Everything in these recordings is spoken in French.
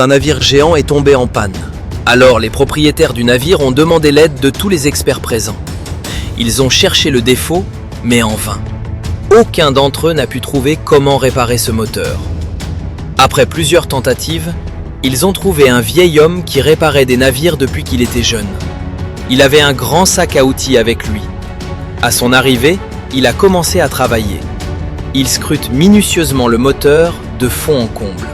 Un navire géant est tombé en panne. Alors les propriétaires du navire ont demandé l'aide de tous les experts présents. Ils ont cherché le défaut, mais en vain. Aucun d'entre eux n'a pu trouver comment réparer ce moteur. Après plusieurs tentatives, ils ont trouvé un vieil homme qui réparait des navires depuis qu'il était jeune. Il avait un grand sac à outils avec lui. À son arrivée, il a commencé à travailler. Il scrute minutieusement le moteur de fond en comble.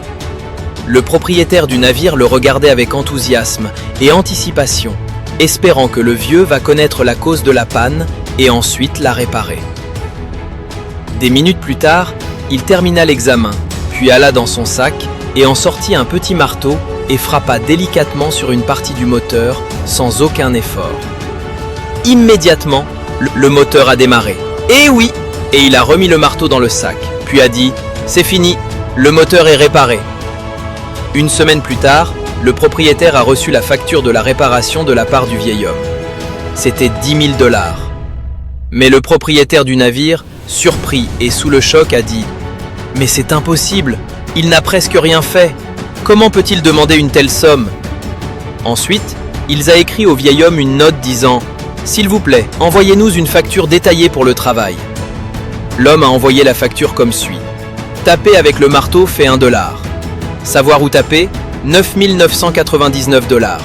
Le propriétaire du navire le regardait avec enthousiasme et anticipation, espérant que le vieux va connaître la cause de la panne et ensuite la réparer. Des minutes plus tard, il termina l'examen, puis alla dans son sac et en sortit un petit marteau et frappa délicatement sur une partie du moteur sans aucun effort. Immédiatement, le moteur a démarré. Et oui! Et il a remis le marteau dans le sac, puis a dit « C'est fini, le moteur est réparé ». Une semaine plus tard, le propriétaire a reçu la facture de la réparation de la part du vieil homme. C'était 10 000 $. Mais le propriétaire du navire, surpris et sous le choc, a dit « Mais c'est impossible, il n'a presque rien fait. Comment peut-il demander une telle somme ?» Ensuite, il a écrit au vieil homme une note disant « S'il vous plaît, envoyez-nous une facture détaillée pour le travail. » L'homme a envoyé la facture comme suit. Taper avec le marteau fait $1. Savoir où taper, 9 999 $.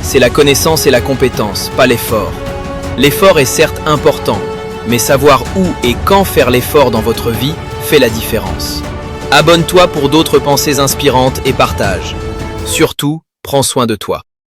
C'est la connaissance et la compétence, pas l'effort. L'effort est certes important, mais savoir où et quand faire l'effort dans votre vie fait la différence. Abonne-toi pour d'autres pensées inspirantes et partage. Surtout, prends soin de toi.